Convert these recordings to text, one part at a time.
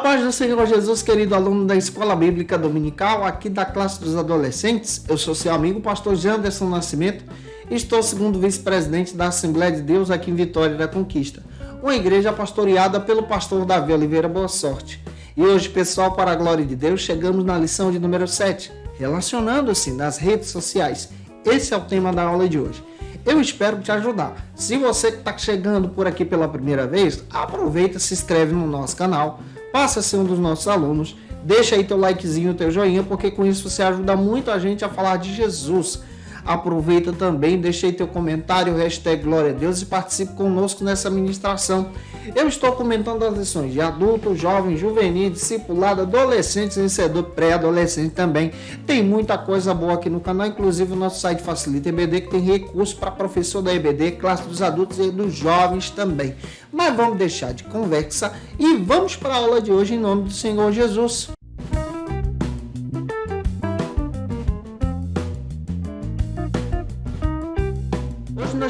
paz do Senhor Jesus, querido aluno da Escola Bíblica Dominical, aqui da classe dos adolescentes. Eu sou seu amigo, pastor Janderson Nascimento, e estou segundo vice-presidente da Assembleia de Deus aqui em Vitória da Conquista, uma igreja pastoreada pelo pastor Davi Oliveira Boa Sorte. E hoje, pessoal, para a glória de Deus, chegamos na lição de número 7, relacionando-se nas redes sociais. Esse é o tema da aula de hoje. Eu espero te ajudar. Se você está chegando por aqui pela primeira vez, aproveita, se inscreve no nosso canal, passa a ser um dos nossos alunos, deixa aí teu likezinho, teu joinha, porque com isso você ajuda muito a gente a falar de Jesus. Aproveita também, deixa aí teu comentário, hashtag Glória a Deus e participe conosco nessa ministração. Eu estou comentando as lições de adulto, jovem, juvenil, discipulado, adolescente, iniciador, pré-adolescente também. Tem muita coisa boa aqui no canal, inclusive o nosso site Facilita EBD, que tem recurso para professor da EBD, classe dos adultos e dos jovens também. Mas vamos deixar de conversa e vamos para a aula de hoje em nome do Senhor Jesus.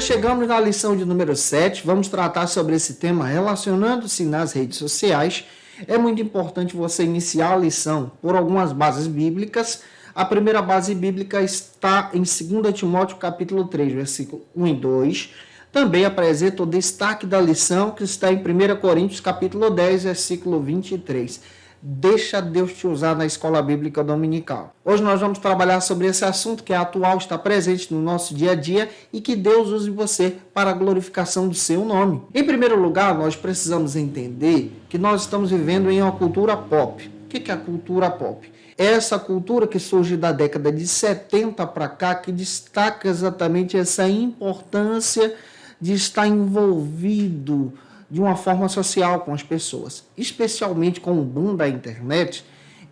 Nós chegamos na lição de número 7, vamos tratar sobre esse tema relacionando-se nas redes sociais. É muito importante você iniciar a lição por algumas bases bíblicas. A primeira base bíblica está em 2 Timóteo capítulo 3, versículo 1 e 2. Também apresenta o destaque da lição que está em 1 Coríntios capítulo 10, versículo 23. Deixa Deus te usar na Escola Bíblica Dominical. Hoje nós vamos trabalhar sobre esse assunto que é atual, está presente no nosso dia a dia e que Deus use você para a glorificação do seu nome. Em primeiro lugar, nós precisamos entender que nós estamos vivendo em uma cultura pop. O que é a cultura pop? É essa cultura que surge da década de 70 para cá, que destaca exatamente essa importância de estar envolvido de uma forma social com as pessoas, especialmente com o boom da internet.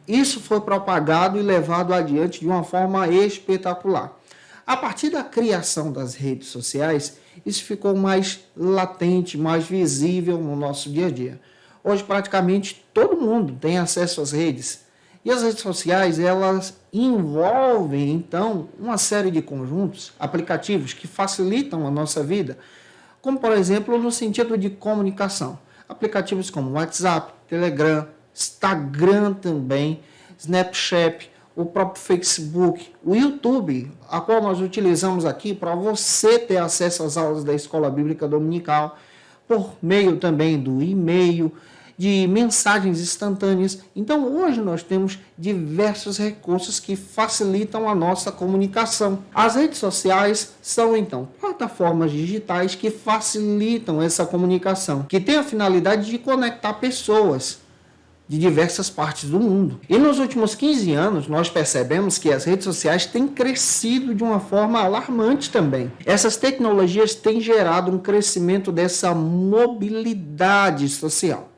Isso foi propagado e levado adiante de uma forma espetacular. A partir da criação das redes sociais, isso ficou mais latente, mais visível no nosso dia a dia. Hoje, praticamente, todo mundo tem acesso às redes. E as redes sociais, elas envolvem, então, uma série de conjuntos, aplicativos que facilitam a nossa vida, como, por exemplo, no sentido de comunicação. Aplicativos como WhatsApp, Telegram, Instagram também, Snapchat, o próprio Facebook, o YouTube, a qual nós utilizamos aqui para você ter acesso às aulas da Escola Bíblica Dominical, por meio também do e-mail, de mensagens instantâneas. Então, hoje nós temos diversos recursos que facilitam a nossa comunicação. As redes sociais são, então, plataformas digitais que facilitam essa comunicação, que tem a finalidade de conectar pessoas de diversas partes do mundo. E nos últimos 15 anos, nós percebemos que as redes sociais têm crescido de uma forma alarmante também. Essas tecnologias têm gerado um crescimento dessa mobilidade social.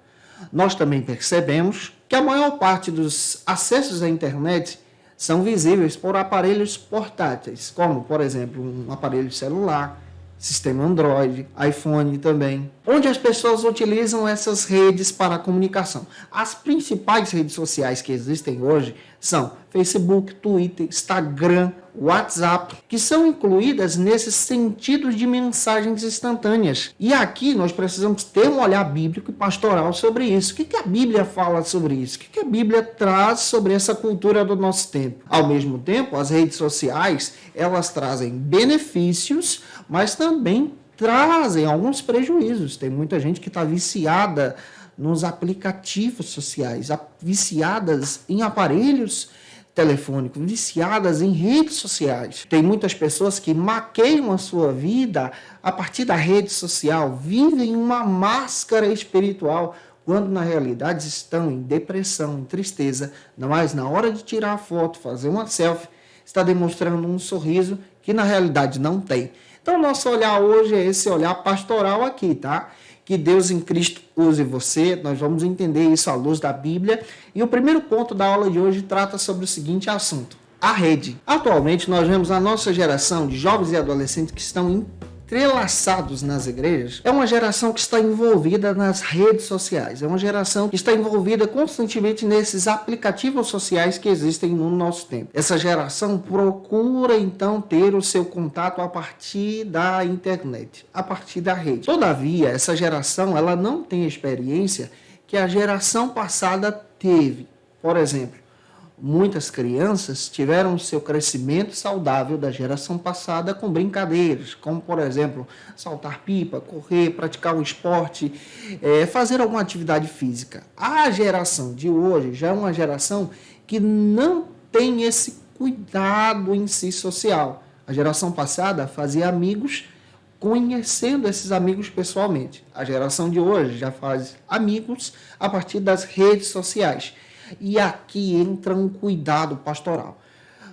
Nós também percebemos que a maior parte dos acessos à internet são visíveis por aparelhos portáteis, como, por exemplo, um aparelho celular, sistema Android, iPhone também, onde as pessoas utilizam essas redes para a comunicação. As principais redes sociais que existem hoje são Facebook, Twitter, Instagram, WhatsApp, que são incluídas nesses sentidos de mensagens instantâneas. E aqui nós precisamos ter um olhar bíblico e pastoral sobre isso. O que a Bíblia fala sobre isso? O que a Bíblia traz sobre essa cultura do nosso tempo? Ao mesmo tempo, as redes sociais, elas trazem benefícios, mas também trazem alguns prejuízos. Tem muita gente que está viciada nos aplicativos sociais, viciadas em aparelhos telefônicos, viciadas em redes sociais. Tem muitas pessoas que maqueiam a sua vida a partir da rede social, vivem uma máscara espiritual, quando na realidade estão em depressão, em tristeza, mas na hora de tirar a foto, fazer uma selfie, está demonstrando um sorriso que na realidade não tem. Então, nosso olhar hoje é esse olhar pastoral aqui, tá? Que Deus em Cristo use você, nós vamos entender isso à luz da Bíblia. E o primeiro ponto da aula de hoje trata sobre o seguinte assunto: a rede. Atualmente, nós vemos a nossa geração de jovens e adolescentes que estão entrelaçados nas igrejas, é uma geração que está envolvida nas redes sociais, é uma geração que está envolvida constantemente nesses aplicativos sociais que existem no nosso tempo. Essa geração procura então ter o seu contato a partir da internet, a partir da rede. Todavia, essa geração ela não tem experiência que a geração passada teve. Por exemplo, muitas crianças tiveram seu crescimento saudável da geração passada com brincadeiras, como, por exemplo, saltar pipa, correr, praticar um esporte, fazer alguma atividade física. A geração de hoje já é uma geração que não tem esse cuidado em si social. A geração passada fazia amigos conhecendo esses amigos pessoalmente. A geração de hoje já faz amigos a partir das redes sociais. E aqui entra um cuidado pastoral.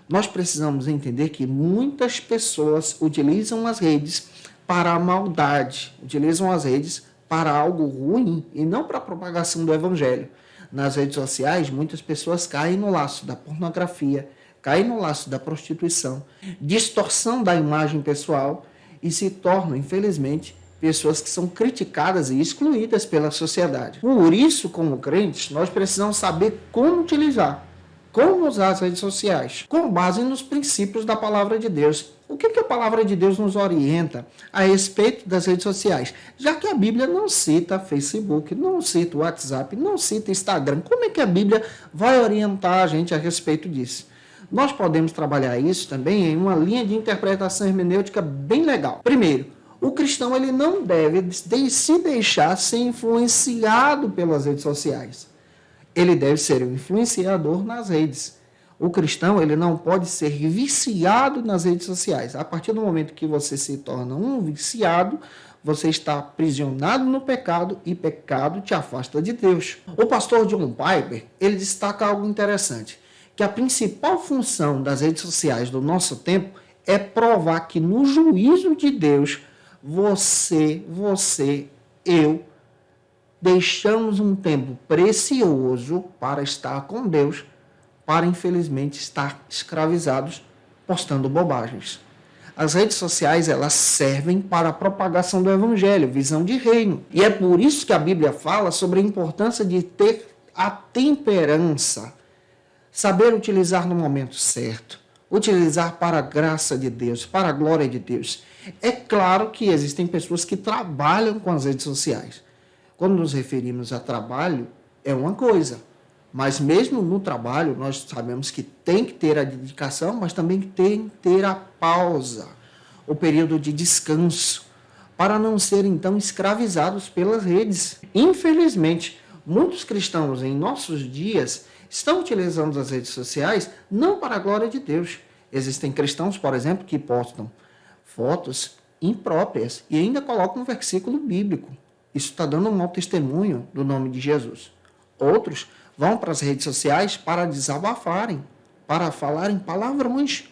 Nós precisamos entender que muitas pessoas utilizam as redes para a maldade, utilizam as redes para algo ruim e não para a propagação do evangelho. Nas redes sociais, muitas pessoas caem no laço da pornografia, caem no laço da prostituição, distorção da imagem pessoal e se tornam, infelizmente, pessoas que são criticadas e excluídas pela sociedade. Por isso, como crentes, nós precisamos saber como utilizar, como usar as redes sociais, com base nos princípios da palavra de Deus. O que a palavra de Deus nos orienta a respeito das redes sociais? Já que a Bíblia não cita Facebook, não cita WhatsApp, não cita Instagram, como é que a Bíblia vai orientar a gente a respeito disso? Nós podemos trabalhar isso também em uma linha de interpretação hermenêutica bem legal. Primeiro, o cristão ele não deve se deixar ser influenciado pelas redes sociais. Ele deve ser um influenciador nas redes. O cristão ele não pode ser viciado nas redes sociais. A partir do momento que você se torna um viciado, você está aprisionado no pecado e pecado te afasta de Deus. O pastor John Piper ele destaca algo interessante, que a principal função das redes sociais do nosso tempo é provar que no juízo de Deus, eu, deixamos um tempo precioso para estar com Deus, para infelizmente estar escravizados postando bobagens. As redes sociais elas servem para a propagação do evangelho, visão de reino. E é por isso que a Bíblia fala sobre a importância de ter a temperança, saber utilizar no momento certo, utilizar para a graça de Deus, para a glória de Deus. É claro que existem pessoas que trabalham com as redes sociais. Quando nos referimos a trabalho, é uma coisa. Mas mesmo no trabalho, nós sabemos que tem que ter a dedicação, mas também tem que ter a pausa, o período de descanso, para não ser então escravizados pelas redes. Infelizmente, muitos cristãos em nossos dias estão utilizando as redes sociais não para a glória de Deus. Existem cristãos, por exemplo, que postam fotos impróprias e ainda colocam um versículo bíblico. Isso está dando um mau testemunho do nome de Jesus. Outros vão para as redes sociais para desabafarem, para falarem palavrões.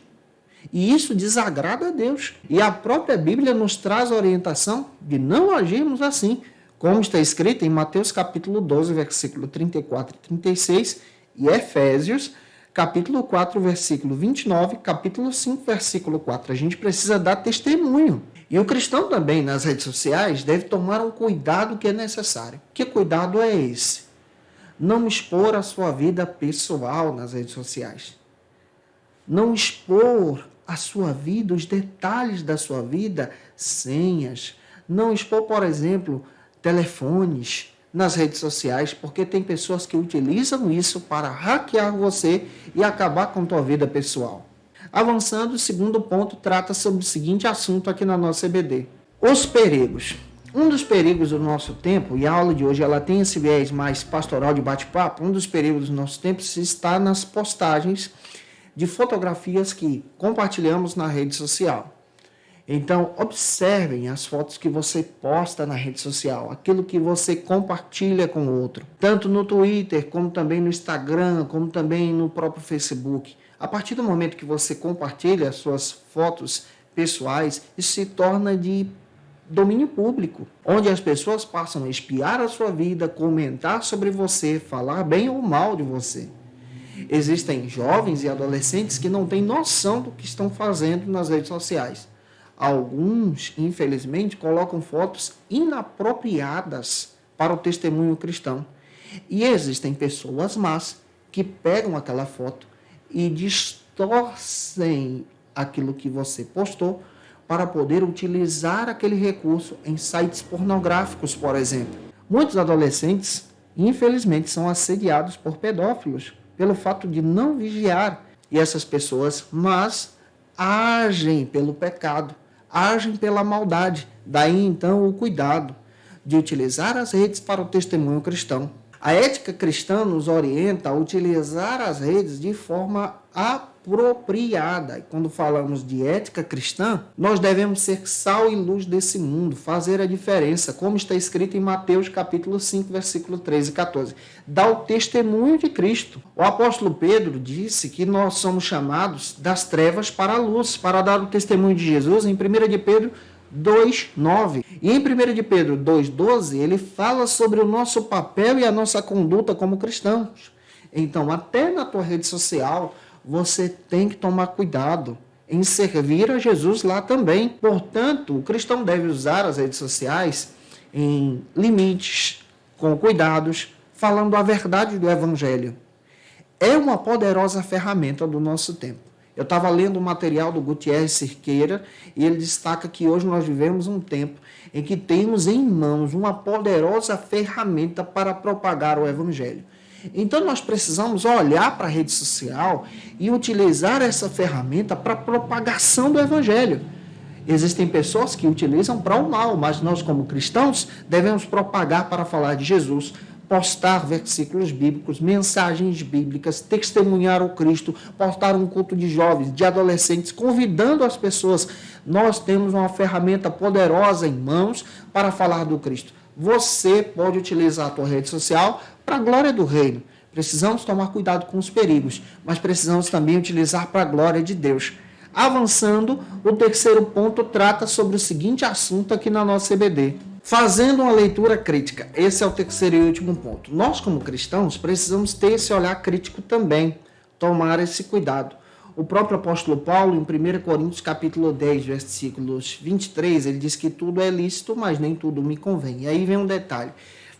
E isso desagrada a Deus. E a própria Bíblia nos traz a orientação de não agirmos assim, como está escrito em Mateus capítulo 12, versículo 34 e 36, e Efésios capítulo 4, versículo 29, capítulo 5, versículo 4. A gente precisa dar testemunho. E o cristão também, nas redes sociais, deve tomar um cuidado que é necessário. Que cuidado é esse? Não expor a sua vida pessoal nas redes sociais. Não expor a sua vida, os detalhes da sua vida, senhas. Não expor, por exemplo, telefones nas redes sociais, porque tem pessoas que utilizam isso para hackear você e acabar com a tua vida pessoal. Avançando, o segundo ponto trata sobre o seguinte assunto aqui na nossa EBD. Os perigos. Um dos perigos do nosso tempo, e a aula de hoje ela tem esse viés mais pastoral de bate-papo, um dos perigos do nosso tempo está nas postagens de fotografias que compartilhamos na rede social. Então, observem as fotos que você posta na rede social, aquilo que você compartilha com o outro, tanto no Twitter, como também no Instagram, como também no próprio Facebook. A partir do momento que você compartilha as suas fotos pessoais, isso se torna de domínio público, onde as pessoas passam a espiar a sua vida, comentar sobre você, falar bem ou mal de você. Existem jovens e adolescentes que não têm noção do que estão fazendo nas redes sociais. Alguns, infelizmente, colocam fotos inapropriadas para o testemunho cristão. E existem pessoas más que pegam aquela foto e distorcem aquilo que você postou para poder utilizar aquele recurso em sites pornográficos, por exemplo. Muitos adolescentes infelizmente, são assediados por pedófilos, pelo fato de não vigiar. E essas pessoas, mas agem pelo pecado, agem pela maldade. Daí, então, o cuidado de utilizar as redes para o testemunho cristão. A ética cristã nos orienta a utilizar as redes de forma apropriada. E quando falamos de ética cristã, nós devemos ser sal e luz desse mundo, fazer a diferença, como está escrito em Mateus capítulo 5, versículo 13 e 14. Dá o testemunho de Cristo. O apóstolo Pedro disse que nós somos chamados das trevas para a luz, para dar o testemunho de Jesus em 1 de Pedro 2:9. E em 1 de Pedro 2:12, ele fala sobre o nosso papel e a nossa conduta como cristãos. Então, até na tua rede social, você tem que tomar cuidado em servir a Jesus lá também. Portanto, o cristão deve usar as redes sociais em limites, com cuidados, falando a verdade do Evangelho. É uma poderosa ferramenta do nosso tempo. Eu estava lendo o material do Gutierrez Cerqueira e ele destaca que hoje nós vivemos um tempo em que temos em mãos uma poderosa ferramenta para propagar o Evangelho. Então nós precisamos olhar para a rede social e utilizar essa ferramenta para a propagação do Evangelho. Existem pessoas que utilizam para o mal, mas nós como cristãos devemos propagar para falar de Jesus, postar versículos bíblicos, mensagens bíblicas, testemunhar o Cristo, postar um culto de jovens, de adolescentes, convidando as pessoas. Nós temos uma ferramenta poderosa em mãos para falar do Cristo. Você pode utilizar a tua rede social para a glória do reino. Precisamos tomar cuidado com os perigos, mas precisamos também utilizar para a glória de Deus. Avançando, o terceiro ponto trata sobre o seguinte assunto aqui na nossa EBD. Fazendo uma leitura crítica. Esse é o terceiro e último ponto. Nós, como cristãos, precisamos ter esse olhar crítico também, tomar esse cuidado. O próprio apóstolo Paulo, em 1 Coríntios capítulo 10, versículos 23, ele diz que tudo é lícito, mas nem tudo me convém. E aí vem um detalhe.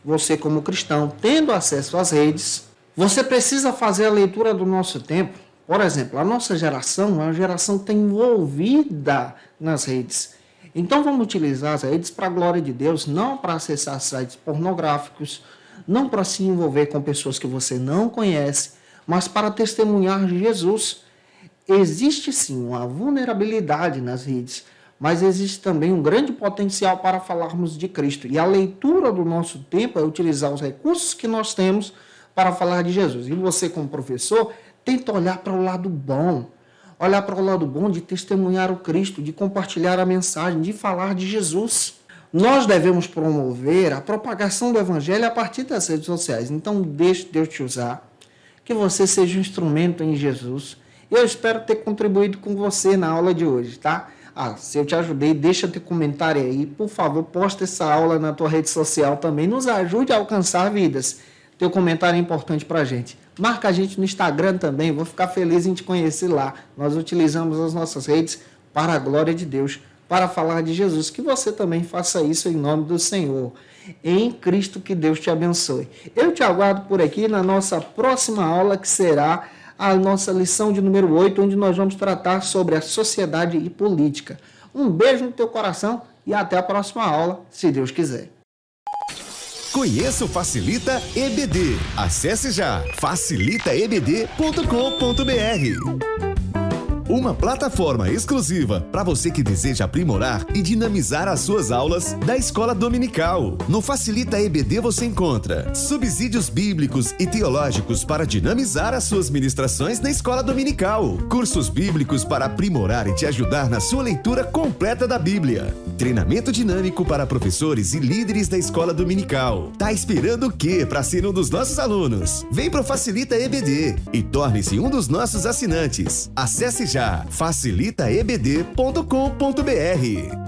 Você, como cristão, tendo acesso às redes, você precisa fazer a leitura do nosso tempo. Por exemplo, a nossa geração é uma geração que está envolvida nas redes. Então vamos utilizar as redes para a glória de Deus, não para acessar sites pornográficos, não para se envolver com pessoas que você não conhece, mas para testemunhar Jesus. Existe sim uma vulnerabilidade nas redes, mas existe também um grande potencial para falarmos de Cristo. E a leitura do nosso tempo é utilizar os recursos que nós temos para falar de Jesus. E você, como professor, tenta olhar para o lado bom. Olhar para o lado bom de testemunhar o Cristo, de compartilhar a mensagem, de falar de Jesus. Nós devemos promover a propagação do Evangelho a partir das redes sociais. Então, deixe Deus te usar, que você seja um instrumento em Jesus. Eu espero ter contribuído com você na aula de hoje, tá? Se eu te ajudei, deixa teu comentário aí. Por favor, posta essa aula na tua rede social também. Nos ajude a alcançar vidas. Teu comentário é importante para a gente. Marca a gente no Instagram também, vou ficar feliz em te conhecer lá. Nós utilizamos as nossas redes para a glória de Deus, para falar de Jesus. Que você também faça isso em nome do Senhor. Em Cristo, que Deus te abençoe. Eu te aguardo por aqui na nossa próxima aula, que será a nossa lição de número 8, onde nós vamos tratar sobre a sociedade e política. Um beijo no teu coração e até a próxima aula, se Deus quiser. Conheça o Facilita EBD. Acesse já facilitaebd.com.br. Uma plataforma exclusiva para você que deseja aprimorar e dinamizar as suas aulas da escola dominical. No Facilita EBD você encontra subsídios bíblicos e teológicos para dinamizar as suas ministrações na escola dominical, cursos bíblicos para aprimorar e te ajudar na sua leitura completa da Bíblia, treinamento dinâmico para professores e líderes da escola dominical. Tá esperando o quê para ser um dos nossos alunos? Vem pro Facilita EBD e torne-se um dos nossos assinantes. Acesse já facilitaebd.com.br.